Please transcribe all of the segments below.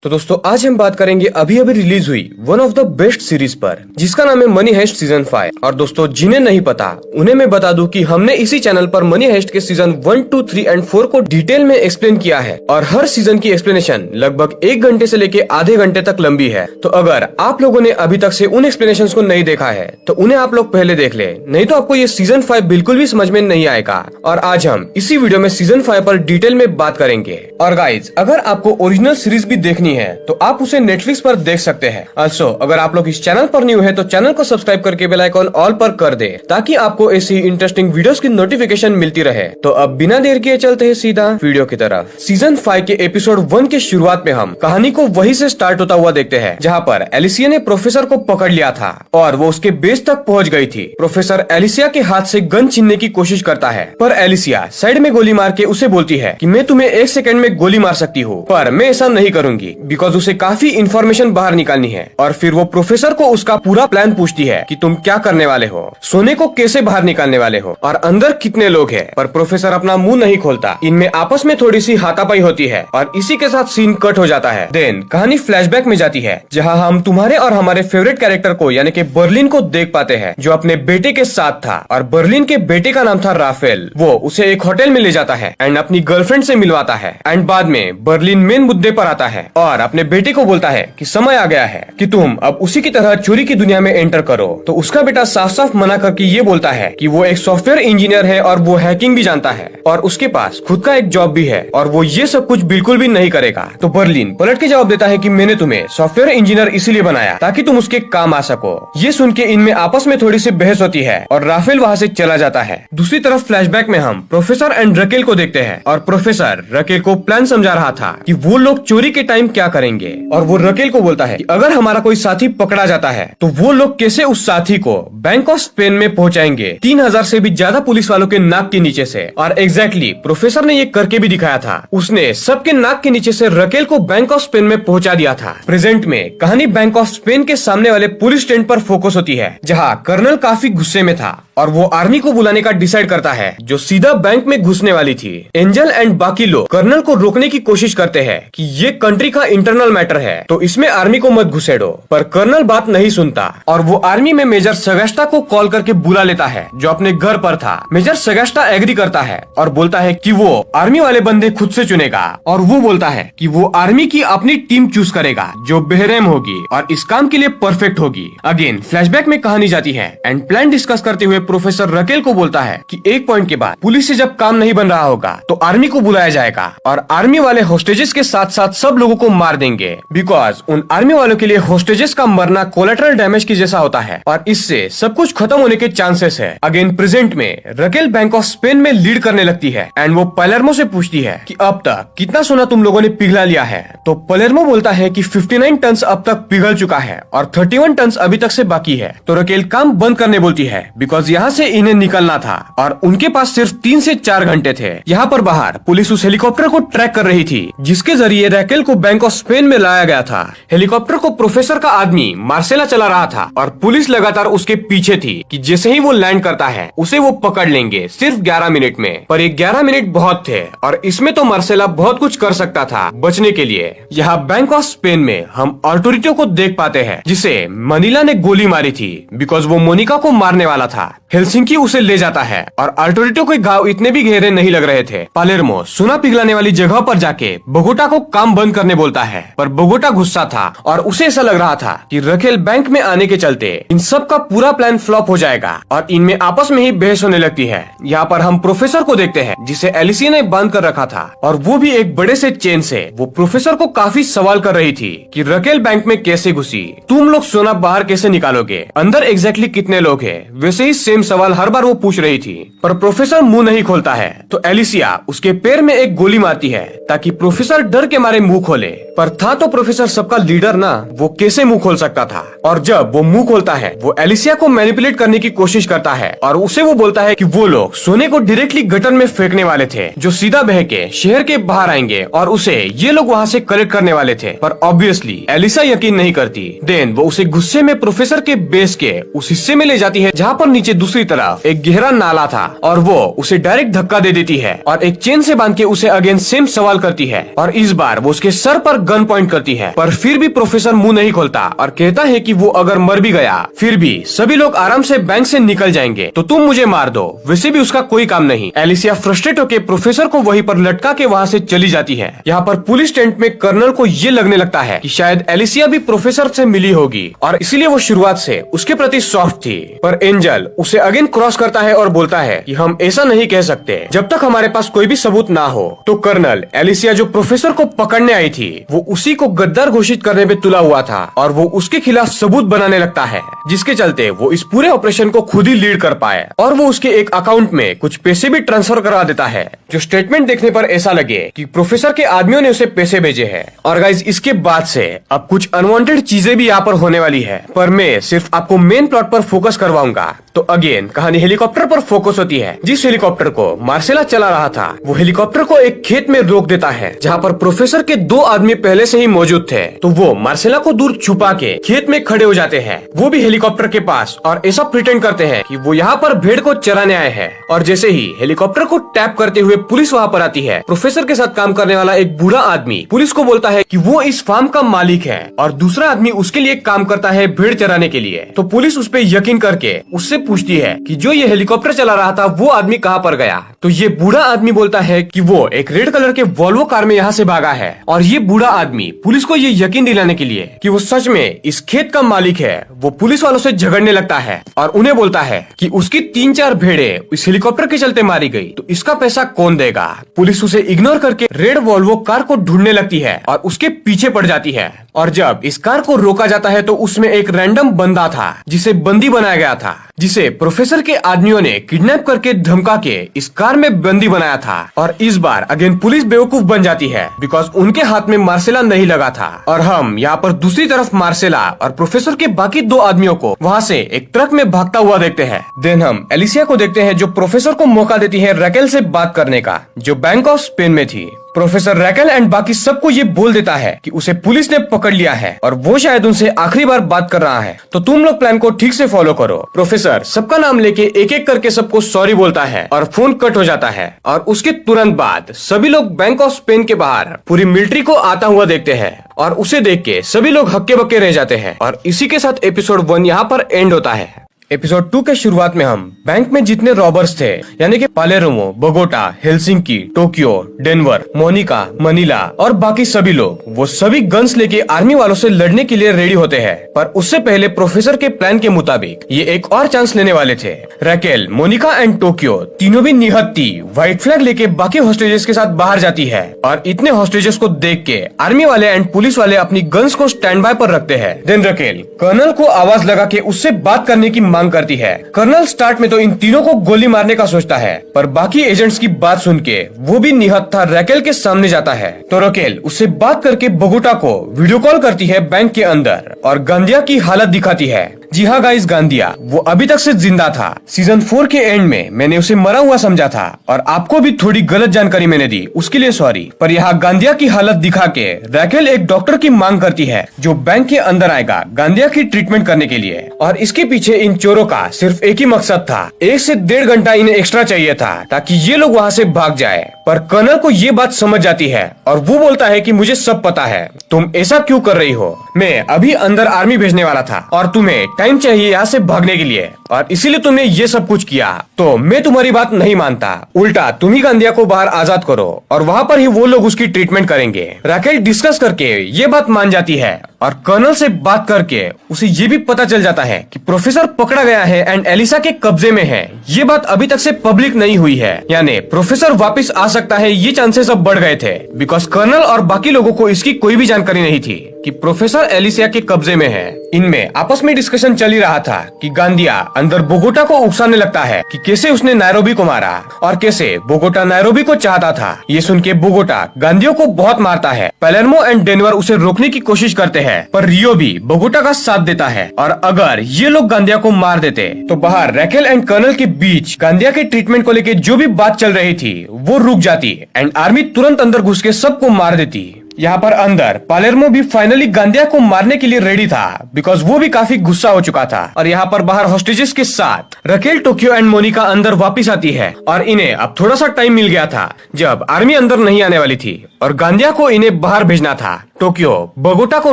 तो दोस्तों आज हम बात करेंगे अभी अभी रिलीज हुई one of the best series पर, जिसका नाम है मनी हेस्ट सीजन 5। और दोस्तों जिन्हें नहीं पता उन्हें मैं बता दूं कि हमने इसी चैनल पर मनी हेस्ट के सीजन 1, 2, 3 एंड 4 को डिटेल में एक्सप्लेन किया है और हर सीजन की एक्सप्लेनेशन लगभग 1 घंटे से लेके आधे घंटे तक लंबी है। तो अगर आप लोगों ने अभी तक से उन एक्सप्लेनेशन को नहीं देखा है तो उन्हें आप लोग पहले देख ले, नहीं तो आपको ये सीजन 5 बिल्कुल भी समझ में नहीं आएगा। और आज हम इसी वीडियो में सीजन 5 पर डिटेल में बात करेंगे। और गाइज अगर आपको ओरिजिनल सीरीज भी देखनी है तो आप उसे नेटफ्लिक्स पर देख सकते हैं। also, अगर आप लोग इस चैनल पर न्यू है तो चैनल को सब्सक्राइब करके बेल आइकॉन ऑल पर कर दे, ताकि आपको ऐसी इंटरेस्टिंग वीडियोस की नोटिफिकेशन मिलती रहे। तो अब बिना देर किए चलते हैं सीधा वीडियो की तरफ। सीजन 5 के एपिसोड 1 के शुरुआत में हम कहानी को वहीं से स्टार्ट होता हुआ देखते हैं जहाँ पर एलिसिया ने प्रोफेसर को पकड़ लिया था और वो उसके बेस तक पहुँच गयी थी। प्रोफेसर एलिसिया के हाथ से गन छीनने की कोशिश करता है, पर एलिसिया साइड में गोली मार के उसे बोलती है कि मैं तुम्हें 1 सेकंड में गोली मार सकती हूँ, पर मैं ऐसा नहीं करूंगी, बिकॉज उसे काफी इंफॉर्मेशन बाहर निकालनी है। और फिर वो प्रोफेसर को उसका पूरा प्लान पूछती है कि तुम क्या करने वाले हो, सोने को कैसे बाहर निकालने वाले हो और अंदर कितने लोग हैं। पर प्रोफेसर अपना मुंह नहीं खोलता। इनमें आपस में थोड़ी सी हाथापाई होती है और इसी के साथ सीन कट हो जाता है। देन कहानी फ्लैशबैक में जाती है जहाँ हम तुम्हारे और हमारे फेवरेट कैरेक्टर को यानी कि बर्लिन को देख पाते हैं, जो अपने बेटे के साथ था। और बर्लिन के बेटे का नाम था राफेल। वो उसे एक होटल में ले जाता है एंड अपनी गर्लफ्रेंड से मिलवाता है। एंड बाद में बर्लिन मेन मुद्दे पर आता है और अपने बेटे को बोलता है कि समय आ गया है कि तुम अब उसी की तरह चोरी की दुनिया में एंटर करो। तो उसका बेटा साफ साफ मना करके ये बोलता है कि वो एक सॉफ्टवेयर इंजीनियर है और वो हैकिंग भी जानता है और उसके पास खुद का एक जॉब भी है और वो ये सब कुछ बिल्कुल भी नहीं करेगा। तो बर्लिन पलट के जवाब देता है कि मैंने तुम्हें सॉफ्टवेयर इंजीनियर इसीलिए बनाया ताकि तुम उसके काम आ सको। ये सुन के इनमें आपस में थोड़ी सी बहस होती है और राफेल वहाँ से चला जाता है। दूसरी तरफ फ्लैशबैक में हम प्रोफेसर एंड रकेल को देखते हैं और प्रोफेसर रकेल को प्लान समझा रहा था कि वो लोग चोरी के टाइम क्या करेंगे। और वो रकेल को बोलता है कि अगर हमारा कोई साथी पकड़ा जाता है तो वो लोग कैसे उस साथी को बैंक ऑफ स्पेन में पहुंचाएंगे 3000 से भी ज्यादा पुलिस वालों के नाक के नीचे से। और एग्जैक्टली प्रोफेसर ने ये करके भी दिखाया था। उसने सबके नाक के नीचे से रकेल को बैंक ऑफ स्पेन में पहुंचा दिया था। प्रेजेंट में कहानी बैंक ऑफ स्पेन के सामने वाले पुलिस स्टैंड पर फोकस होती है, जहाँ कर्नल काफी गुस्से में था और वो आर्मी को बुलाने का डिसाइड करता है, जो सीधा बैंक में घुसने वाली थी। एंजल एंड बाकी लोग कर्नल को रोकने की कोशिश करते हैं कि ये कंट्री का इंटरनल मैटर है, तो इसमें आर्मी को मत घुसेड़ो। पर कर्नल बात नहीं सुनता और वो आर्मी में मेजर सगस्टा को कॉल करके बुला लेता है, जो अपने घर पर था। मेजर सगस्टा एग्री करता है और बोलता है कि वो आर्मी वाले बंदे खुद से चुनेगा और वो बोलता है कि वो आर्मी की अपनी टीम चूज करेगा जो बेरहम होगी और इस काम के लिए परफेक्ट होगी। अगेन फ्लैशबैक में कहानी जाती है एंड प्लान डिस्कस करते हुए प्रोफेसर रकेल को बोलता है कि एक पॉइंट के बाद पुलिस से जब काम नहीं बन रहा होगा तो आर्मी को बुलाया जाएगा और आर्मी वाले होस्टेजेस के साथ साथ सब लोगों को मार देंगे, बिकॉज उन आर्मी वालों के लिए होस्टेजेस का मरना कोलेटरल डैमेज की जैसा होता है और इससे सब कुछ खत्म होने के चांसेस है। अगेन प्रेजेंट में रकेल बैंक ऑफ स्पेन में लीड करने लगती है एंड वो पलेर्मो से पूछती है कि अब तक कितना सोना तुम लोगों ने पिघला लिया है। तो पलेर्मो बोलता है कि 59 टन अब तक पिघल चुका है और 31 टन अभी तक से बाकी है। तो रकेल काम बंद करने बोलती है, बिकॉज यहाँ से इन्हें निकलना था और उनके पास सिर्फ 3 से 4 घंटे थे। यहाँ पर बाहर पुलिस उस हेलीकॉप्टर को ट्रैक कर रही थी जिसके जरिए रकेल को बैंक ऑफ स्पेन में लाया गया था। हेलीकॉप्टर को प्रोफेसर का आदमी मार्सेला चला रहा था और पुलिस लगातार उसके पीछे थी कि जैसे ही वो लैंड करता है उसे वो पकड़ लेंगे सिर्फ 11 मिनट में। पर ये 11 मिनट बहुत थे और इसमें तो मार्सेला बहुत कुछ कर सकता था बचने के लिए। यहाँ बैंक ऑफ स्पेन में हम आर्टोरिटो को देख पाते हैं जिसे मनीला ने गोली मारी थी, बिकॉज वो मोनिका को मारने वाला था। हेलसिंकी उसे ले जाता है और आर्टोरिटो के घाव इतने भी गहरे नहीं लग रहे थे। पालेर्मो सोना पिघलाने वाली जगह पर जाके बोगोटा को काम बंद करने बोलता है, पर बोगोटा गुस्सा था और उसे ऐसा लग रहा था कि रकेल बैंक में आने के चलते इन सब का पूरा प्लान फ्लॉप हो जाएगा और इनमें आपस में ही बहस होने लगती है। यहाँ पर हम प्रोफेसर को देखते हैं जिसे एलिसिया ने बांध कर रखा था और वो भी एक बड़े से चेन से। वो प्रोफेसर को काफी सवाल कर रही थी कि रकेल बैंक में कैसे घुसी, तुम लोग सोना बाहर कैसे निकालोगे, अंदर एग्जैक्टली कितने लोग हैं। वैसे ही सेम सवाल हर बार वो पूछ रही थी, पर प्रोफेसर मुंह नहीं खोलता है। तो एलिसिया उसके पैर में एक गोली मारती है ताकि प्रोफेसर डर के मारे मुंह खोले। पर था तो प्रोफेसर सबका लीडर ना, वो कैसे मुंह खोल सकता था। और जब वो मुंह खोलता है वो एलिसिया को मैनिपुलेट करने की कोशिश करता है और उसे वो बोलता है कि वो लोग सोने को डायरेक्टली गटर में फेंकने वाले थे, जो सीधा बह के शहर के बाहर आएंगे और उसे ये लोग वहाँ से कलेक्ट करने वाले थे। पर ऑब्वियसली एलिसा यकीन नहीं करती। देन वो उसे गुस्से में प्रोफेसर के बेस के उस हिस्से में ले जाती है जहाँ पर नीचे दूसरे दूसरी तरफ एक गहरा नाला था और वो उसे डायरेक्ट धक्का दे देती है और एक चेन से बांध के उसे अगेन सेम सवाल करती है और इस बार वो उसके सर पर गन पॉइंट करती है। पर फिर भी प्रोफेसर मुंह नहीं खोलता और कहता है कि वो अगर मर भी गया फिर भी सभी लोग आराम से बैंक से निकल जाएंगे, तो तुम मुझे मार दो, वैसे भी उसका कोई काम नहीं। एलिसिया फ्रस्ट्रेट होकर प्रोफेसर को वहीं पर लटका के वहाँ से चली जाती है। यहाँ पर पुलिस टेंट में कर्नल को ये लगने लगता है कि शायद एलिसिया भी प्रोफेसर से मिली होगी और इसलिए वो शुरुआत से उसके प्रति सॉफ्ट थी। पर एंजल उसे अगेन क्रॉस करता है और बोलता है कि हम ऐसा नहीं कह सकते जब तक हमारे पास कोई भी सबूत ना हो। तो कर्नल एलिसिया जो प्रोफेसर को पकड़ने आई थी वो उसी को गद्दार घोषित करने पे तुला हुआ था और वो उसके खिलाफ सबूत बनाने लगता है, जिसके चलते वो इस पूरे ऑपरेशन को खुद ही लीड कर पाए और वो उसके एक अकाउंट में कुछ पैसे भी ट्रांसफर करा देता है, जो स्टेटमेंट देखने पर ऐसा लगे कि प्रोफेसर के आदमियों ने उसे पैसे भेजे हैं। और गाइस इसके बाद से अब कुछ अनवांटेड चीजें भी यहाँ पर होने वाली है, पर मैं सिर्फ आपको मेन प्लॉट पर फोकस करवाऊंगा। तो अगेन कहानी हेलीकॉप्टर पर फोकस होती है। जिस हेलीकॉप्टर को मार्सेला चला रहा था वो हेलीकॉप्टर को एक खेत में रोक देता है जहाँ पर प्रोफेसर के 2 आदमी पहले से ही मौजूद थे। तो वो मार्सेला को दूर छुपा के खेत में खड़े हो जाते हैं, वो भी हेलीकॉप्टर के पास, और ऐसा प्रिटेंड करते हैं कि वो यहाँ पर भेड़ को चराने आए हैं। और जैसे ही हेलीकॉप्टर को टैप करते हुए पुलिस वहाँ पर आती है, प्रोफेसर के साथ काम करने वाला एक बूढ़ा आदमी पुलिस को बोलता है कि वो इस फार्म का मालिक है और दूसरा आदमी उसके लिए काम करता है भेड़ चराने के लिए। तो पुलिस उस पर यकीन करके उससे पूछती है कि जो ये हेलीकॉप्टर चला रहा था वो आदमी कहाँ पर गया। तो ये बूढ़ा आदमी बोलता है कि वो एक रेड कलर के वॉल्वो कार में यहाँ से भागा है। और ये बूढ़ा आदमी पुलिस को ये यकीन दिलाने के लिए कि वो सच में इस खेत का मालिक है, वो पुलिस वालों से झगड़ने लगता है और उन्हें बोलता है कि उसकी 3-4 भेड़े इस हेलीकॉप्टर के चलते मारी गई, तो इसका पैसा कौन देगा। पुलिस उसे इग्नोर करके रेड वॉल्वो कार को ढूंढने लगती है और उसके पीछे पड़ जाती है। और जब इस कार को रोका जाता है तो उसमें एक रैंडम बंदा था जिसे बंदी बनाया गया था, जिसे प्रोफेसर के आदमियों ने किडनैप करके धमका के इस कार में बंदी बनाया था। और इस बार अगेन पुलिस बेवकूफ बन जाती है बिकॉज उनके हाथ में मार्सेला नहीं लगा था। और हम यहाँ पर दूसरी तरफ मार्सेला और प्रोफेसर के बाकी 2 आदमियों को वहाँ से एक ट्रक में भागता हुआ देखते हैं। देन हम एलिसिया को देखते हैं जो प्रोफेसर को मौका देती है रैकेल से बात करने का, जो बैंक ऑफ स्पेन में थी। प्रोफेसर रैकेल एंड बाकी सबको ये बोल देता है कि उसे पुलिस ने पकड़ लिया है और वो शायद उनसे आखिरी बार बात कर रहा है, तो तुम लोग प्लान को ठीक से फॉलो करो। प्रोफेसर सबका नाम लेके एक एक करके सबको सॉरी बोलता है और फोन कट हो जाता है। और उसके तुरंत बाद सभी लोग बैंक ऑफ स्पेन के बाहर पूरी मिलिट्री को आता हुआ देखते हैं और उसे देख के सभी लोग हक्के बक्के रह जाते हैं। और इसी के साथ एपिसोड 1 यहाँ पर एंड होता है। एपिसोड 2 के शुरुआत में हम बैंक में जितने रॉबर्स थे यानी कि Palermo, Bogota, Helsinki, Tokyo, Denver, Monica, Manila और बाकी सभी लोग वो सभी गन्स लेके आर्मी वालों से लड़ने के लिए रेडी होते हैं। पर उससे पहले प्रोफेसर के प्लान के मुताबिक ये एक और चांस लेने वाले थे। रैकेल, मोनिका एंड टोक्यो तीनों भी निहत्ती व्हाइट फ्लैग लेके बाकी हॉस्टेजेस के साथ बाहर जाती है और इतने हॉस्टेजेस को देख के आर्मी वाले एंड पुलिस वाले अपनी गन्स को स्टैंड बाय पर रखते हैं। देन रैकेल कर्नल को आवाज लगा के उससे बात करने की करती है। कर्नल स्टार्ट में तो इन तीनों को गोली मारने का सोचता है, पर बाकी एजेंट्स की बात सुन के वो भी निहत्था रैकेल के सामने जाता है। तो रैकेल उससे बात करके बोगोटा को वीडियो कॉल करती है बैंक के अंदर और गांधिया की हालत दिखाती है। जी हाँ गाइस, गांधिया वो अभी तक से जिंदा था। सीजन 4 के एंड में मैंने उसे मरा हुआ समझा था और आपको भी थोड़ी गलत जानकारी मैंने दी, उसके लिए सॉरी। पर यहाँ गांधिया की हालत दिखा के रैकेल एक डॉक्टर की मांग करती है जो बैंक के अंदर आएगा गांधिया की ट्रीटमेंट करने के लिए। और इसके पीछे इन चोरों का सिर्फ एक ही मकसद था, 1 से 1.5 घंटा इन्हें एक्स्ट्रा चाहिए था ताकि ये लोग वहाँ से भाग जाए। पर कर्नल को ये बात समझ जाती है और वो बोलता है कि मुझे सब पता है, तुम ऐसा क्यों कर रही हो। मैं अभी अंदर आर्मी भेजने वाला था और तुम्हें टाइम चाहिए यहाँ से भागने के लिए और इसीलिए तुमने ये सब कुछ किया। तो मैं तुम्हारी बात नहीं मानता, उल्टा तुम ही गांधिया को बाहर आजाद करो और वहाँ पर ही वो लोग उसकी ट्रीटमेंट करेंगे। रैकेल डिस्कस करके ये बात मान जाती है और कर्नल से बात करके उसे ये भी पता चल जाता है कि प्रोफेसर पकड़ा गया है एंड एलिसा के कब्जे में है। ये बात अभी तक से पब्लिक नहीं हुई है, यानी प्रोफेसर वापस आ सकता है, ये चांसेस अब बढ़ गए थे बिकॉज कर्नल और बाकी लोगों को इसकी कोई भी जानकारी नहीं थी कि प्रोफेसर एलिसिया के कब्जे में है। इनमें आपस में डिस्कशन चल ही रहा था कि गांधिया अंदर बोगोटा को उकसाने लगता है कि कैसे उसने नायरोबी को मारा और कैसे बोगोटा नायरोबी को चाहता था। ये सुन के बोगोटा गांधिया को बहुत मारता है। पैलेर्मो एंड डेनवर उसे रोकने की कोशिश करते हैं, पर रियो भी बोगोटा का साथ देता है और अगर ये लोग गांधिया को मार देते तो बाहर रैकेल एंड कर्नल के बीच गांधिया के ट्रीटमेंट को लेकर जो भी बात चल रही थी वो रुक जाती एंड आर्मी तुरंत अंदर घुस के सबको मार देती। यहाँ पर अंदर पालेर्मो भी फाइनली गांदिया को मारने के लिए रेडी था, बिकॉज वो भी काफी गुस्सा हो चुका था। और यहाँ पर बाहर हॉस्टेजेस के साथ रकेल, टोक्यो एंड मोनिका अंदर वापस आती है और इन्हें अब थोड़ा सा टाइम मिल गया था जब आर्मी अंदर नहीं आने वाली थी और गांदिया को इन्हें बाहर भेजना था। टोक्यो बोगोटा को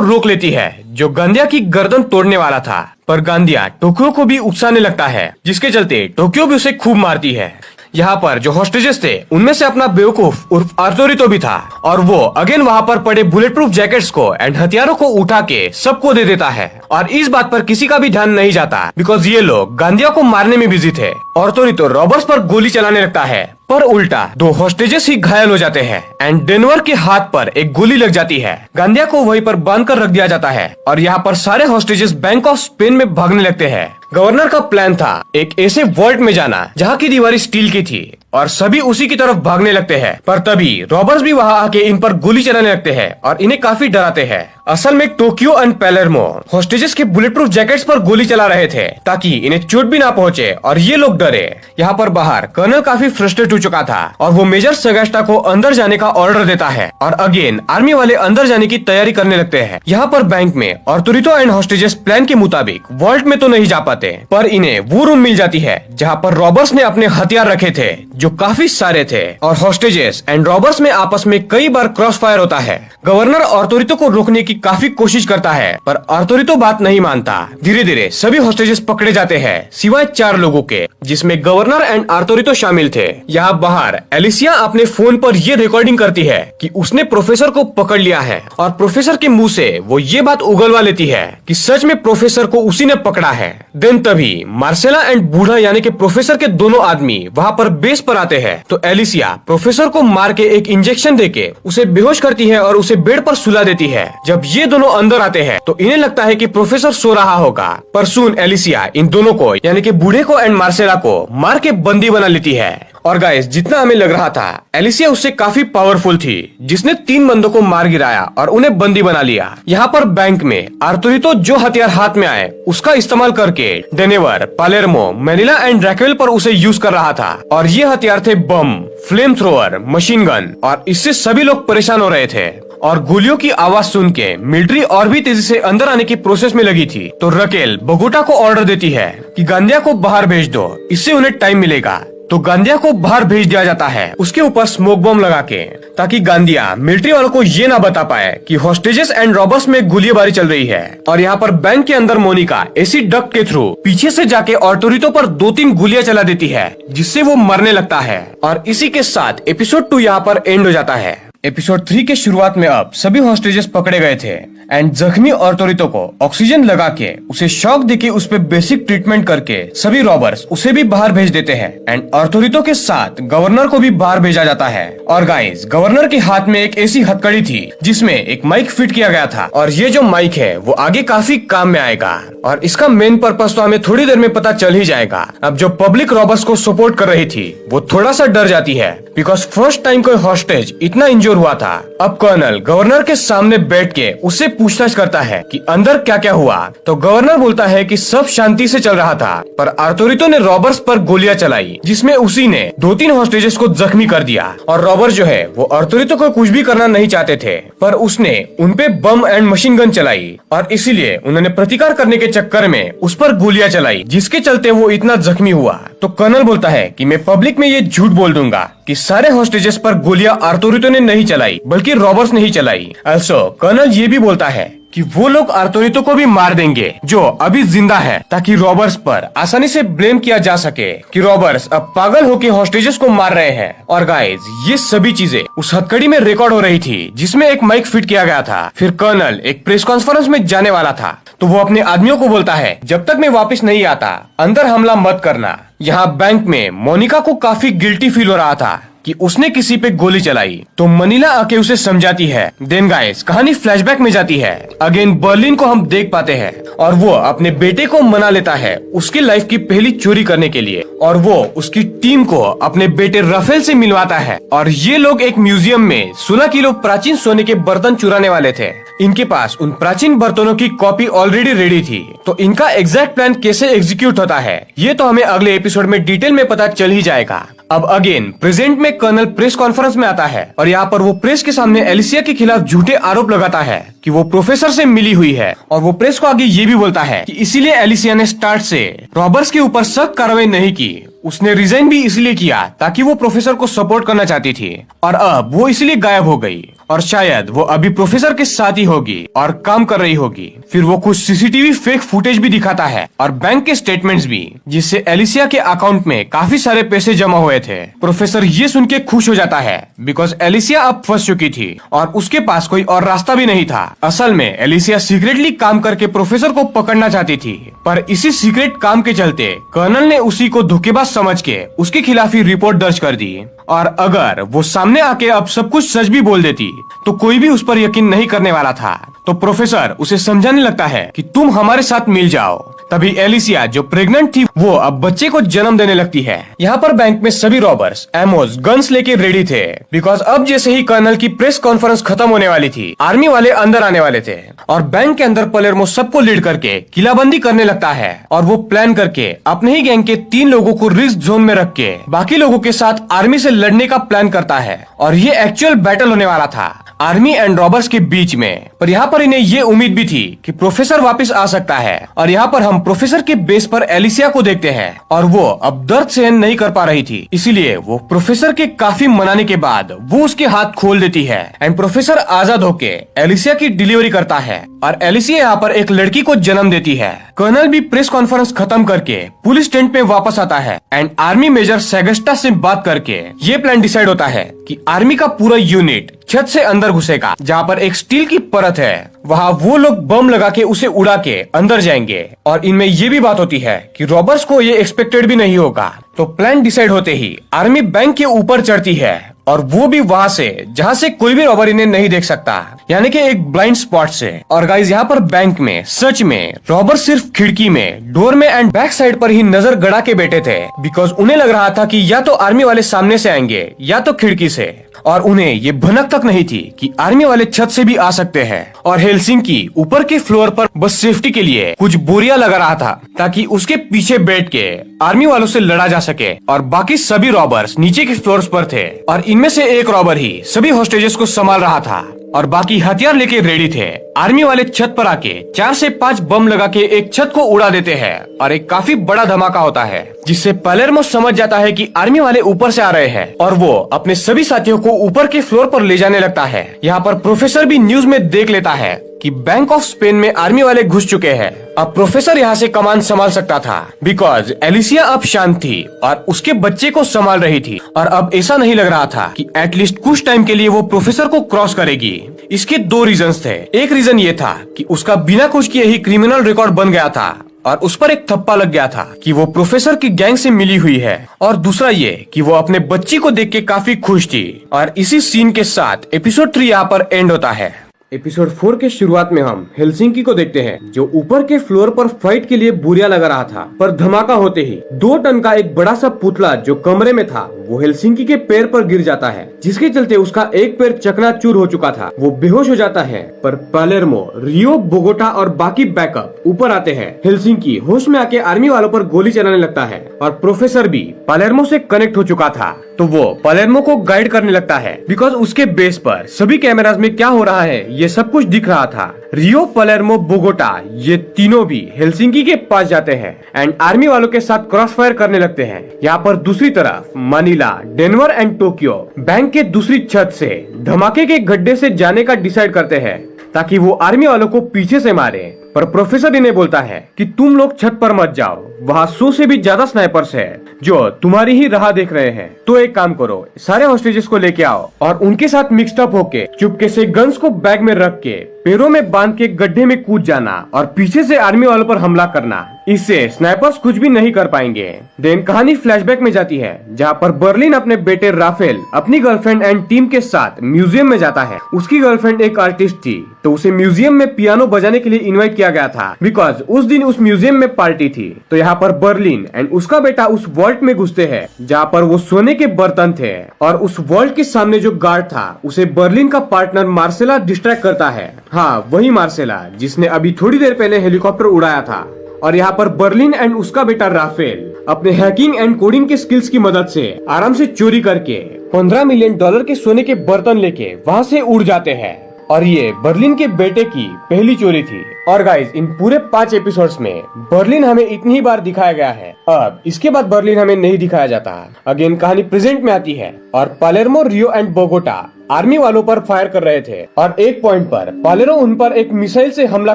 रोक लेती है जो गांदिया की गर्दन तोड़ने वाला था, पर गांदिया टोक्यो को भी उकसाने लगता है, जिसके चलते टोक्यो भी उसे खूब मारती है। यहाँ पर जो हॉस्टेजेस थे उनमें से अपना बेवकूफ उर्फ आर्तोरितो भी था और वो अगेन वहाँ पर पड़े बुलेट प्रूफ जैकेट्स को एंड हथियारों को उठा के सबको दे देता है और इस बात पर किसी का भी ध्यान नहीं जाता बिकॉज ये लोग गांदिया को मारने में बिजी थे। आर्तोरितो रॉबर्ट्स पर गोली चलाने लगता है, पर उल्टा दो हॉस्टेजेस ही घायल हो जाते हैं एंड डेनवर के हाथ पर एक गोली लग जाती है। गांदिया को वहीं पर बांध कर रख दिया जाता है और यहाँ पर सारे हॉस्टेजेस बैंक ऑफ स्पेन में भागने लगते हैं। गवर्नर का प्लान था एक ऐसे वॉल्ट में जाना जहाँ की दीवारें स्टील की थी और सभी उसी की तरफ भागने लगते हैं, पर तभी रॉबर्ट्स भी वहाँ आके इन पर गोली चलाने लगते हैं और इन्हें काफी डराते हैं। असल में टोक्यो एंड पैलेर्मो हॉस्टेजेस के बुलेट प्रूफ जैकेट्स पर गोली चला रहे थे ताकि इन्हें चोट भी ना पहुंचे और ये लोग डरे। यहाँ पर बाहर कर्नल काफी फ्रस्ट्रेट हो चुका था और वो मेजर सगास्टा को अंदर जाने का ऑर्डर देता है और अगेन आर्मी वाले अंदर जाने की तैयारी करने लगते हैं। यहाँ पर बैंक में आर्तोरितो एंड हॉस्टेजेस प्लान के मुताबिक वॉल्ट में तो नहीं जा पाते, पर इन्हें वो रूम मिल जाती है जहाँ पर रॉबर्ट्स ने अपने हथियार रखे थे जो काफी सारे थे और हॉस्टेजेस एंड रॉबर्ट्स में आपस में कई बार क्रॉस फायर होता है। गवर्नर आर्तोरितो को रोकने की काफी कोशिश करता है पर आर्तोरितो बात नहीं मानता। धीरे धीरे सभी हॉस्टेजेस पकड़े जाते हैं सिवाय 4 लोगों के, जिसमें गवर्नर एंड आर्तोरितो शामिल थे। यहाँ बाहर एलिसिया अपने फोन पर ये रिकॉर्डिंग करती है कि उसने प्रोफेसर को पकड़ लिया है और प्रोफेसर के मुंह से वो ये बात उगलवा लेती है कि सच में प्रोफेसर को उसी ने पकड़ा है। देन तभी मार्सेला एंड बूढ़ा यानी कि प्रोफेसर के दोनों आदमी वहाँ पर बेस पर आते हैं तो एलिसिया प्रोफेसर को मार के एक इंजेक्शन देके उसे बेहोश करती है और उसे बेड पर सुला देती है। जब ये दोनों अंदर आते हैं तो इन्हें लगता है कि प्रोफेसर सो रहा होगा, पर सुन एलिसिया इन दोनों को यानी कि बूढ़े को एंड मार्सेला को मार के बंदी बना लेती है। और गाइस जितना हमें लग रहा था एलिसिया उससे काफी पावरफुल थी, जिसने 3 बंदों को मार गिराया और उन्हें बंदी बना लिया। यहाँ पर बैंक में आर्तोरितो जो हथियार हाथ में आए उसका इस्तेमाल करके डेनेवर, पालेर्मो, मैनिला एंड रैक्वेल पर उसे यूज कर रहा था और ये हथियार थे बम, फ्लेम थ्रोअर, मशीन गन और इससे सभी लोग परेशान हो रहे थे। और गोलियों की आवाज सुन के मिलिट्री और भी तेजी से अंदर आने की प्रोसेस में लगी थी तो रकेल बोगोटा को ऑर्डर देती है कि गांदिया को बाहर भेज दो, इससे उन्हें टाइम मिलेगा। तो गांदिया को बाहर भेज दिया जाता है उसके ऊपर स्मोक बम लगा के, ताकि गांदिया मिलिट्री वालों को ये ना बता पाए कि हॉस्टेजेस एंड रॉबर्ट्स में गोलीबारी चल रही है। और यहाँ पर बैंक के अंदर मोनिका एसी डक्ट के थ्रू पीछे से जाके आर्तोरितो पर 2-3 गोलियां चला देती है जिससे वो मरने लगता है और इसी के साथ एपिसोड 2 यहाँ पर एंड हो जाता है। एपिसोड 3 के शुरुआत में अब सभी हॉस्टेजेस पकड़े गए थे एंड जख्मी आर्तोरितो को ऑक्सीजन लगा के उसे शॉक देके उस पे बेसिक ट्रीटमेंट करके सभी रॉबर्स उसे भी बाहर भेज देते हैं एंड आर्तोरितो के साथ गवर्नर को भी बाहर भेजा जाता है। और गाइस गवर्नर के हाथ में एक ऐसी हथकड़ी थी जिसमें एक माइक फिट किया गया था और ये जो माइक है वो आगे काफी काम में आएगा और इसका मेन पर्पस तो हमें थोड़ी देर में पता चल ही जाएगा। अब जो पब्लिक रॉबर्स को सपोर्ट कर रही थी वो थोड़ा सा डर जाती है बिकॉज फर्स्ट टाइम कोई हॉस्टेज इतना इंजोर हुआ था। अब कर्नल गवर्नर के सामने बैठ के उससे पूछताछ करता है कि अंदर क्या क्या हुआ, तो गवर्नर बोलता है कि सब शांति से चल रहा था पर आर्तोरितो ने रॉबर्स पर गोलियां चलाई जिसमें उसी ने 2-3 हॉस्टेजेस को जख्मी कर दिया और रॉबर्स जो है वो आर्तोरितो को कुछ भी करना नहीं चाहते थे पर उसने उनपे बम एंड मशीन गन चलाई और इसीलिए उन्होंने प्रतिकार करने के चक्कर में उस पर गोलियां चलाई जिसके चलते वो इतना जख्मी हुआ। तो कर्नल बोलता है कि मैं पब्लिक में ये झूठ बोल दूंगा कि सारे हॉस्टेजेस पर गोलियां आर्तोरितो ने नहीं चलाई बल्कि रॉबर्ट्स ने ही चलाई। also कर्नल ये भी बोलता है कि वो लोग आर्तोरितो को भी मार देंगे जो अभी जिंदा है ताकि रॉबर्ट्स पर आसानी से ब्लेम किया जा सके कि रॉबर्ट्स अब पागल होकर हॉस्टेजेस को मार रहे हैं। और गाइज ये सभी चीजें उस हथकड़ी में रिकॉर्ड हो रही थी जिसमें एक माइक फिट किया गया था। फिर कर्नल एक प्रेस कॉन्फ्रेंस में जाने वाला था तो वो अपने आदमियों को बोलता है जब तक मैं वापस नहीं आता अंदर हमला मत करना। यहाँ बैंक में मोनिका को काफी गिल्टी फील हो रहा था कि उसने किसी पे गोली चलाई तो मनीला आके उसे समझाती है। देन गाइस कहानी फ्लैशबैक में जाती है, अगेन बर्लिन को हम देख पाते हैं और वो अपने बेटे को मना लेता है उसकी लाइफ की पहली चोरी करने के लिए और वो उसकी टीम को अपने बेटे राफेल से मिलवाता है और ये लोग एक म्यूजियम में 16 किलो प्राचीन सोने के बर्तन चुराने वाले थे। इनके पास उन प्राचीन बर्तनों की कॉपी ऑलरेडी रेडी थी तो इनका एग्जैक्ट प्लान कैसे एग्जीक्यूट होता है ये तो हमें अगले एपिसोड में डिटेल में पता चल ही जाएगा। अब अगेन प्रेजेंट में कर्नल प्रेस कॉन्फ्रेंस में आता है और यहाँ पर वो प्रेस के सामने एलिसिया के खिलाफ झूठे आरोप लगाता है कि वो प्रोफेसर से मिली हुई है, और वो प्रेस को आगे ये भी बोलता है कि इसीलिए एलिसिया ने स्टार्ट से रॉबर्ट्स के ऊपर सख्त कार्रवाई नहीं की। उसने रिजाइन भी इसलिए किया ताकि वो प्रोफेसर को सपोर्ट करना चाहती थी, और अब वो इसलिए गायब हो गई, और शायद वो अभी प्रोफेसर के साथ ही होगी और काम कर रही होगी। फिर वो कुछ सीसीटीवी फेक फुटेज भी दिखाता है और बैंक के स्टेटमेंट्स भी, जिससे एलिसिया के अकाउंट में काफी सारे पैसे जमा हुए थे। प्रोफेसर ये सुन के खुश हो जाता है बिकॉज एलिसिया अब फंस चुकी थी और उसके पास कोई और रास्ता भी नहीं था। असल में एलिसिया सीक्रेटली काम करके प्रोफेसर को पकड़ना चाहती थी, पर इसी सीक्रेट काम के चलते कर्नल ने उसी को धोखेबाज समझ के उसके खिलाफ ही रिपोर्ट दर्ज कर दी, और अगर वो सामने आके अब सब कुछ सच भी बोल देती तो कोई भी उस पर यकीन नहीं करने वाला था। तो प्रोफेसर उसे समझाने लगता है कि तुम हमारे साथ मिल जाओ। तभी एलिसिया जो प्रेग्नेंट थी वो अब बच्चे को जन्म देने लगती है। यहाँ पर बैंक में सभी रॉबर्स एमोस गन्स लेके रेडी थे, बिकॉज अब जैसे ही कर्नल की प्रेस कॉन्फ्रेंस खत्म होने वाली थी, आर्मी वाले अंदर आने वाले थे, और बैंक के अंदर पलेर्मो सबको लीड करके किलाबंदी करने लगता है, और वो प्लान करके अपने ही गैंग के 3 लोगों को रिस्क जोन में रख के बाकी लोगों के साथ आर्मी से लड़ने का प्लान करता है। और ये एक्चुअल बैटल होने वाला था आर्मी एंड रॉबर्स के बीच में, पर यहाँ पर इन्हें ये उम्मीद भी थी कि प्रोफेसर वापस आ सकता है। और यहाँ पर हम प्रोफेसर के बेस पर एलिसिया को देखते हैं, और वो अब दर्द सहन नहीं कर पा रही थी, इसीलिए वो प्रोफेसर के काफी मनाने के बाद वो उसके हाथ खोल देती है, एंड प्रोफेसर आजाद होके एलिसिया की डिलीवरी करता है, और एलिसिया यहाँ पर एक लड़की को जन्म देती है। कर्नल भी प्रेस कॉन्फ्रेंस खत्म करके पुलिस टेंट में वापस आता है, एंड आर्मी मेजर सेगस्टा से बात करके ये प्लान डिसाइड होता है कि आर्मी का पूरा यूनिट छत से अंदर घुसेगा, जहाँ पर एक स्टील की परत है, वहाँ वो लोग बम लगा के उसे उड़ा के अंदर जाएंगे। और इनमें ये भी बात होती है कि रॉबर्ट्स को ये एक्सपेक्टेड भी नहीं होगा। तो प्लान डिसाइड होते ही आर्मी बैंक के ऊपर चढ़ती है, और वो भी वहाँ से जहाँ से कोई भी रॉबर इन्हें नहीं देख सकता, यानी कि एक ब्लाइंड स्पॉट से। और गाइस यहाँ पर बैंक में सच में रॉबर सिर्फ खिड़की में, डोर में एंड बैक साइड पर ही नजर गड़ा के बैठे थे, बिकॉज उन्हें लग रहा था कि या तो आर्मी वाले सामने से आएंगे या तो खिड़की से, और उन्हें ये भनक तक नहीं थी कि आर्मी वाले छत से भी आ सकते हैं। और हेलसिंकी ऊपर के फ्लोर पर बस सेफ्टी के लिए कुछ बोरिया लगा रहा था, ताकि उसके पीछे बैठ के आर्मी वालों से लड़ा जा सके, और बाकी सभी रॉबर्स नीचे के फ्लोर्स पर थे, और इनमें से एक रॉबर ही सभी हॉस्टेजेस को संभाल रहा था, और बाकी हथियार लेके रेडी थे। आर्मी वाले छत पर आके 4 से 5 बम लगा के एक छत को उड़ा देते हैं, और एक काफी बड़ा धमाका होता है, जिससे पलेर्मो समझ जाता है कि आर्मी वाले ऊपर से आ रहे हैं, और वो अपने सभी साथियों को ऊपर के फ्लोर पर ले जाने लगता है। यहाँ पर प्रोफेसर भी न्यूज में देख लेता है कि बैंक ऑफ स्पेन में आर्मी वाले घुस चुके हैं। अब प्रोफेसर यहाँ से कमान संभाल सकता था, बिकॉज एलिसिया अब शांत थी और उसके बच्चे को संभाल रही थी, और अब ऐसा नहीं लग रहा था कि एटलीस्ट कुछ टाइम के लिए वो प्रोफेसर को क्रॉस करेगी। इसके 2 रीजंस थे। एक रीजन ये था कि उसका बिना कुछ किए ही क्रिमिनल रिकॉर्ड बन गया था, और उस पर एक थप्पा लग गया था कि वो प्रोफेसर की गैंग से मिली हुई है, और दूसरा ये कि वो अपने बच्ची को देख के काफी खुश थी। और इसी सीन के साथ एपिसोड 3 यहाँ पर एंड होता है। एपिसोड 4 के शुरुआत में हम हेलसिंकी को देखते हैं, जो ऊपर के फ्लोर पर फाइट के लिए बुरिया लगा रहा था, पर धमाका होते ही 2 टन का एक बड़ा सा पुतला जो कमरे में था वो हेलसिंकी के पैर पर गिर जाता है, जिसके चलते उसका एक पैर चकनाचूर हो चुका था। वो बेहोश हो जाता है, पर पलेर्मो, रियो, बोगोटा और बाकी बैकअप ऊपर आते हैं। हेलसिंकी होश में आके आर्मी वालों पर गोली चलाने लगता है, और प्रोफेसर भी पलेर्मो से कनेक्ट हो चुका था, तो वो पलेर्मो को गाइड करने लगता है, बिकॉज उसके बेस पर सभी कैमरास में क्या हो रहा है ये सब कुछ दिख रहा था। रियो, पलेर्मो, बोगोटा ये तीनों भी हेलसिंकी के पास जाते हैं एंड आर्मी वालों के साथ क्रॉस फायर करने लगते हैं। यहाँ पर दूसरी तरफ Manila, Denver and Tokyo bank के दूसरी छत से धमाके के गड्ढे से जाने का डिसाइड करते हैं, ताकि वो आर्मी वालों को पीछे से मारे। पर प्रोफेसर इन्हें बोलता है कि तुम लोग छत पर मत जाओ, वहाँ 100 से भी ज्यादा स्नाइपर्स हैं जो तुम्हारी ही राह देख रहे हैं। तो एक काम करो, सारे हॉस्टेजेस को लेके आओ और उनके साथ मिक्सड अप होके चुपके से गन्स को बैग में रख के पैरों में बांध के गड्ढे में कूद जाना और पीछे से आर्मी वालों पर हमला करना। इससे स्नाइपर्स कुछ भी नहीं कर पाएंगे। देन कहानी फ्लैशबैक में जाती है, जहाँ पर बर्लिन अपने बेटे राफेल अपनी गर्लफ्रेंड एंड टीम के साथ म्यूजियम में जाता है। उसकी गर्लफ्रेंड एक आर्टिस्ट थी, तो उसे म्यूजियम में पियानो बजाने के लिए इनवाइट किया गया था, बिकॉज उस दिन उस म्यूजियम में पार्टी थी। तो यहाँ पर बर्लिन एंड उसका बेटा उस वॉल्ट में घुसते हैं, जहाँ पर वो सोने के बर्तन थे, और उस वॉल्ट के सामने जो गार्ड था उसे बर्लिन का पार्टनर मार्सेला डिस्ट्रैक्ट करता है। हाँ, वही मार्सेला जिसने अभी थोड़ी देर पहले हेलीकॉप्टर उड़ाया था। और यहाँ पर बर्लिन एंड उसका बेटा राफेल अपने हैकिंग एंड कोडिंग के स्किल्स की मदद से आराम से चोरी करके $15 मिलियन के सोने के बर्तन लेके वहाँ से उड़ जाते हैं। और ये बर्लिन के बेटे की पहली चोरी थी। और गाइस, इन पूरे 5 एपिसोड्स में बर्लिन हमें इतनी ही बार दिखाया गया है। अब इसके बाद बर्लिन हमें नहीं दिखाया जाता। अगेन कहानी प्रेजेंट में आती है और Palermo, Rio and Bogota army वालों पर फायर कर रहे थे और एक पॉइंट पर पालेरो उन पर एक मिसाइल से हमला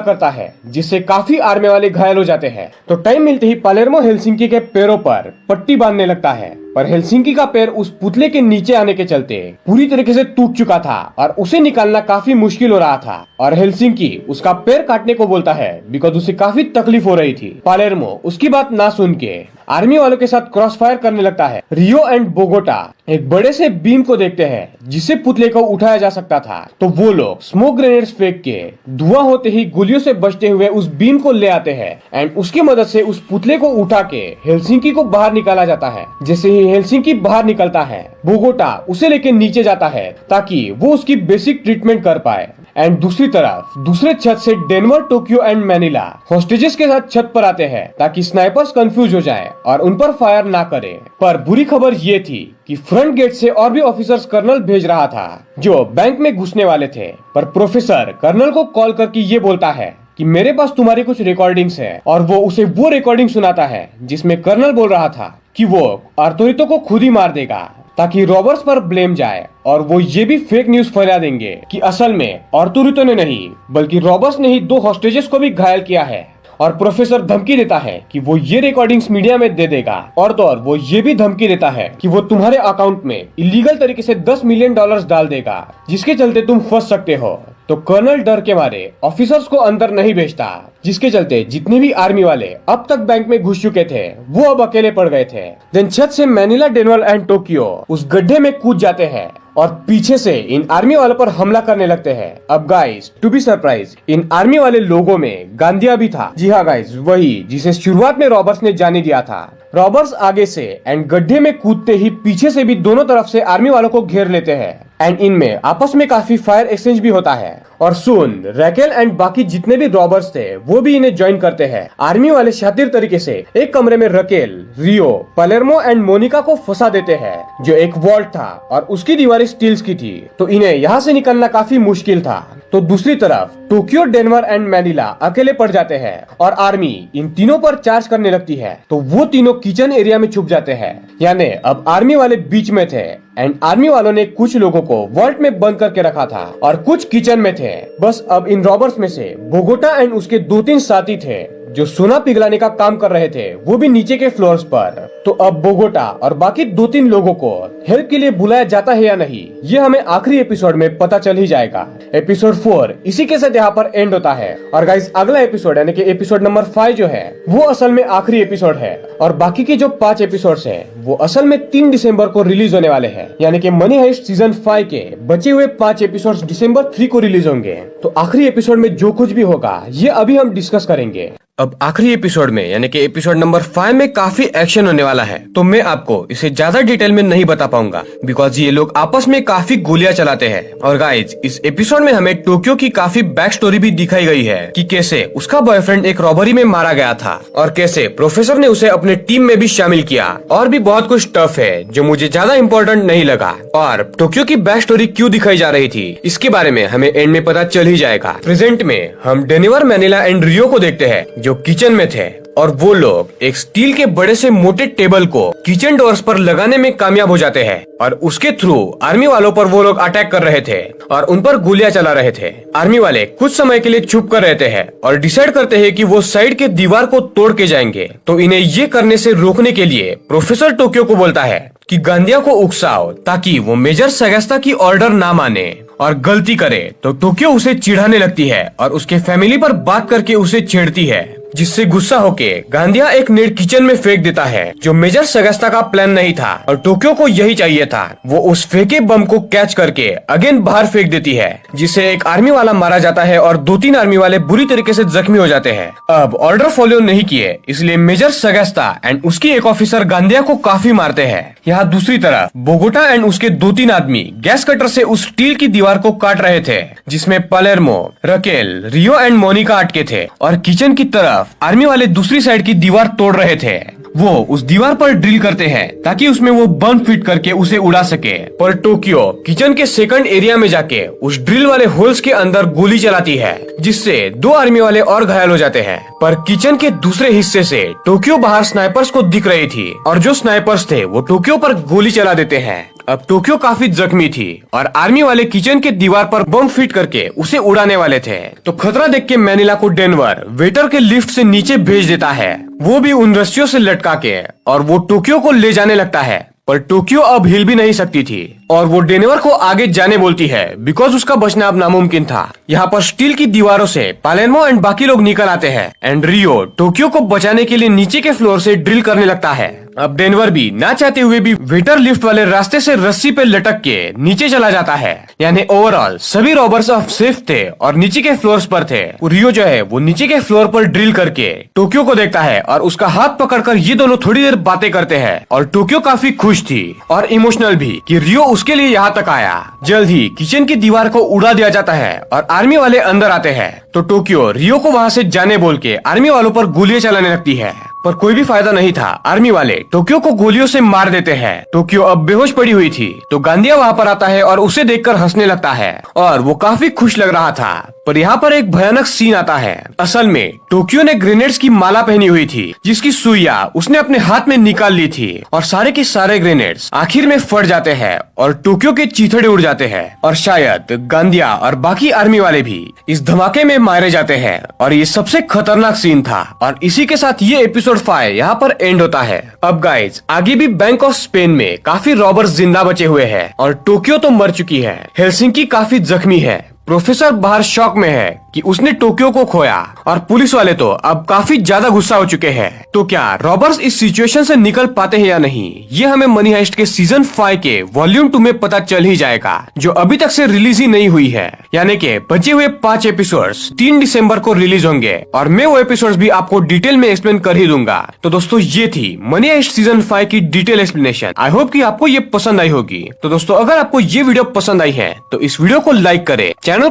करता है, जिससे काफी आर्मी वाले घायल हो जाते हैं। तो टाइम मिलते ही पालेर्मो हेलसिंकी के पैरों पर पट्टी बांधने लगता है, पर हेलसिंकी का पैर उस पुतले के नीचे आने के चलते पूरी तरीके से टूट चुका था और उसे निकालना काफी मुश्किल हो रहा था। और हेलसिंकी उसका पैर काटने को बोलता है बिकॉज उसे काफी तकलीफ हो रही थी। पालेर्मो उसकी बात ना सुन के आर्मी वालों के साथ क्रॉस फायर करने लगता है। रियो एंड बोगोटा एक बड़े से बीम को देखते हैं जिससे पुतले को उठाया जा सकता था। तो वो लोग स्मोक ग्रेनेड्स फेंक के धुआं होते ही गोलियों से बचते हुए उस बीम को ले आते हैं एंड उसकी मदद से उस पुतले को उठा के हेलसिंकी को बाहर निकाला जाता है। जैसे ही हेलसिंकी बाहर निकलता है, बोगोटा उसे लेके नीचे जाता है ताकि वो उसकी बेसिक ट्रीटमेंट कर पाए। एंड दूसरी तरफ दूसरे छत से डेनवर, टोक्यो एंड मैनिला हॉस्टेजेस के साथ छत पर आते हैं ताकि स्नाइपर्स कंफ्यूज हो जाए और उन पर फायर ना करे। पर बुरी खबर ये थी कि फ्रंट गेट से और भी ऑफिसर्स कर्नल भेज रहा था जो बैंक में घुसने वाले थे। पर प्रोफेसर कर्नल को कॉल करके ये बोलता है कि मेरे पास तुम्हारी कुछ रिकॉर्डिंग्स है और वो उसे वो रिकॉर्डिंग सुनाता है जिसमें कर्नल बोल रहा था कि वो आर्थोरितो को खुद ही मार देगा ताकि रॉबर्स पर ब्लेम जाए। और वो ये भी फेक न्यूज फैला देंगे कि असल में आर्थोरितो ने नहीं बल्कि रॉबर्स ने ही 2 हॉस्टेजेस को भी घायल किया है। और प्रोफेसर धमकी देता है कि वो ये रिकॉर्डिंग्स मीडिया में दे देगा। और तो और वो ये भी धमकी देता है कि वो तुम्हारे अकाउंट में इलीगल तरीके से $10 मिलियन डाल देगा, जिसके चलते तुम फंस सकते हो। तो कर्नल डर के मारे ऑफिसर्स को अंदर नहीं भेजता, जिसके चलते जितने भी आर्मी वाले अब तक बैंक में घुस चुके थे वो अब अकेले पड़ गए थे। देन छत से मैनिला, डेनवर एंड टोक्यो उस गड्ढे में कूद जाते हैं और पीछे से इन आर्मी वालों पर हमला करने लगते हैं। अब गाइस, टू बी सरप्राइज, इन आर्मी वाले लोगों में गांधिया भी था। जी हाँ गाइस, वही जिसे शुरुआत में रॉबर्ट्स ने जाने दिया था। रॉबर्ट्स आगे से एंड गड्ढे में कूदते ही पीछे से भी दोनों तरफ से आर्मी वालों को घेर लेते हैं एंड इनमें आपस में काफी फायर एक्सचेंज भी होता है। और सुन रैकेल एंड बाकी जितने भी रॉबर्ट्स थे वो भी इन्हें ज्वाइन करते हैं। आर्मी वाले शातिर तरीके से एक कमरे में Raquel, Rio, Palermo and Monica को फंसा देते हैं जो एक वॉल्ट था और उसकी दीवारें स्टील्स की थी, तो इन्हें यहाँ से निकलना काफी मुश्किल था। तो दूसरी तरफ टोक्यो, डेनवर एंड मैनिला अकेले पड़ जाते हैं और आर्मी इन तीनों पर चार्ज करने लगती है। तो वो तीनों किचन एरिया में छुप जाते हैं, यानी अब आर्मी वाले बीच में थे एंड आर्मी वालों ने कुछ लोगों को वॉल्ट में बंद करके रखा था और कुछ किचन में थे। बस अब इन रॉबर्ट्स में से बोगोटा एंड उसके 2-3 साथी थे जो सोना पिघलाने का काम कर रहे थे, वो भी नीचे के फ्लोर्स पर। तो अब बोगोटा और बाकी 2-3 लोगों को हेल्प के लिए बुलाया जाता है या नहीं, ये हमें आखिरी एपिसोड में पता चल ही जाएगा। एपिसोड 4 इसी के साथ यहाँ पर एंड होता है। और गाइस, अगला एपिसोड यानी कि एपिसोड नंबर 5 जो है वो असल में आखिरी एपिसोड है और बाकी के जो 5 एपिसोड्स है वो असल में 3 दिसंबर को रिलीज होने वाले हैं। यानी कि मनी हाइस्ट सीजन 5 के बचे हुए 5 एपिसोड्स दिसंबर 3 को रिलीज होंगे। तो आखिरी एपिसोड में जो कुछ भी होगा ये अभी हम डिस्कस करेंगे। अब आखिरी एपिसोड में यानी कि एपिसोड नंबर 5 में काफी एक्शन होने वाला है, तो मैं आपको इसे ज्यादा डिटेल में नहीं बता पाऊंगा बिकॉज ये लोग आपस में काफी गोलियां चलाते हैं। और गाइज, इस एपिसोड में हमें टोक्यो की काफी बैक स्टोरी भी दिखाई गई है कि कैसे उसका बॉयफ्रेंड एक रॉबरी में मारा गया था और कैसे प्रोफेसर ने उसे अपने टीम में भी शामिल किया। और भी बहुत कुछ टफ है जो मुझे ज्यादा इम्पोर्टेंट नहीं लगा। और टोक्यो की बैक स्टोरी क्यों दिखाई जा रही थी इसके बारे में हमें एंड में पता चल ही जाएगा। प्रेजेंट में हम डेनवर, मैनिला एंड रियो को देखते हैं जो किचन में थे और वो लोग एक स्टील के बड़े से मोटे टेबल को किचन डोर्स पर लगाने में कामयाब हो जाते हैं और उसके थ्रू आर्मी वालों पर वो लोग अटैक कर रहे थे और उन पर गोलियां चला रहे थे। आर्मी वाले कुछ समय के लिए चुप कर रहते हैं और डिसाइड करते हैं कि वो साइड के दीवार को तोड़ के जाएंगे। तो इन्हें ये करने से रोकने के लिए प्रोफेसर टोक्यो को बोलता है कि गांधिया को उकसाओ ताकि वो मेजर सगस्ता की ऑर्डर ना माने और गलती करे तो टोक्यो उसे चिढ़ाने लगती है और उसके फैमिली पर बात करके उसे छेड़ती है, जिससे गुस्सा होके गांधिया एक नेट किचन में फेंक देता है जो मेजर सगस्ता का प्लान नहीं था और टोक्यो को यही चाहिए था। वो उस फेंके बम को कैच करके अगेन बाहर फेंक देती है, जिससे एक आर्मी वाला मारा जाता है और 2-3 आर्मी वाले बुरी तरीके से जख्मी हो जाते हैं। अब ऑर्डर फॉलो नहीं किए इसलिए मेजर सगस्ता एंड उसकी एक ऑफिसर गांधिया को काफी मारते हैं। यहाँ दूसरी तरफ बोगोटा एंड उसके 2-3 आदमी गैस कटर से उस स्टील की दीवार को काट रहे थे जिसमें Palermo, Raquel, Rio and Monica अटके थे और किचन की तरफ आर्मी वाले दूसरी साइड की दीवार तोड़ रहे थे। वो उस दीवार पर ड्रिल करते हैं ताकि उसमें वो बम फिट करके उसे उड़ा सके। पर टोक्यो किचन के सेकंड एरिया में जाके उस ड्रिल वाले होल्स के अंदर गोली चलाती है, जिससे 2 आर्मी वाले और घायल हो जाते हैं। पर किचन के दूसरे हिस्से से टोक्यो बाहर स्नाइपर्स को दिख रही थी और जो स्नाइपर्स थे वो टोक्यो पर गोली चला देते हैं। अब टोक्यो काफी जख्मी थी और आर्मी वाले किचन के दीवार पर बम फिट करके उसे उड़ाने वाले थे। तो खतरा देख के मैनिला को डेनवर वेटर के लिफ्ट से नीचे भेज देता है, वो भी उन रस्सियों से लटका के, और वो टोक्यो को ले जाने लगता है। पर टोक्यो अब हिल भी नहीं सकती थी और वो डेनवर को आगे जाने बोलती है बिकॉज उसका बचना अब नामुमकिन था। यहाँ पर स्टील की दीवारों से पालेर्मो एंड बाकी लोग निकल आते हैं एंड रियो टोक्यो को बचाने के लिए नीचे के फ्लोर से ड्रिल करने लगता है। अब डेनवर भी ना चाहते हुए भी वेटर लिफ्ट वाले रास्ते से रस्सी पे लटक के नीचे चला जाता है। यानी ओवरऑल सभी रॉबर्स अब सेफ थे और नीचे के फ्लोर्स पर थे। रियो जो है वो नीचे के फ्लोर पर ड्रिल करके टोक्यो को देखता है और उसका हाथ पकड़कर ये दोनों थोड़ी देर बातें करते हैं और टोक्यो काफी खुश थी और इमोशनल भी कि रियो उसके लिए यहाँ तक आया। जल्द ही किचन की दीवार को उड़ा दिया जाता है और आर्मी वाले अंदर आते हैं। तो टोक्यो रियो को वहाँ से जाने बोल के आर्मी वालों पर गोलियां चलाने लगती है, पर कोई भी फायदा नहीं था। आर्मी वाले टोक्यो को गोलियों से मार देते हैं। टोक्यो अब बेहोश पड़ी हुई थी तो गांधिया वहाँ पर आता है और उसे देखकर हंसने लगता है और वो काफी खुश लग रहा था। पर यहाँ पर एक भयानक सीन आता है। असल में टोक्यो ने ग्रेनेड्स की माला पहनी हुई थी जिसकी सुइया उसने अपने हाथ में निकाल ली थी और सारे के सारे ग्रेनेड्स आखिर में फट जाते हैं और टोक्यो के चीथड़े उड़ जाते हैं और शायद गांधिया और बाकी आर्मी वाले भी इस धमाके में मारे जाते हैं। और ये सबसे खतरनाक सीन था और इसी के साथ ये एपिसोड 5 यहाँ पर एंड होता है। अब गाइज आगे भी बैंक ऑफ स्पेन में काफी रॉबर्स जिंदा बचे हुए हैं और टोक्यो तो मर चुकी है। हेलसिंकी काफी जख्मी है। प्रोफेसर बाहर शॉक में है कि उसने टोक्यो को खोया और पुलिस वाले तो अब काफी ज्यादा गुस्सा हो चुके हैं। तो क्या रॉबर्स इस सिचुएशन से निकल पाते हैं या नहीं, ये हमें मनी हाइस्ट के सीजन 5 के वॉल्यूम 2 में पता चल ही जाएगा, जो अभी तक से रिलीज ही नहीं हुई है। यानी कि बचे हुए 5 एपिसोड्स 3 दिसंबर को रिलीज होंगे और मैं वो एपिसोड्स भी आपको डिटेल में एक्सप्लेन कर ही दूंगा। तो दोस्तों ये थी मनी हाइस्ट सीजन 5 की डिटेल एक्सप्लेनेशन। आई होप कि आपको ये पसंद आई होगी। तो दोस्तों अगर आपको ये वीडियो पसंद आई है तो इस वीडियो को लाइक करें, चैनल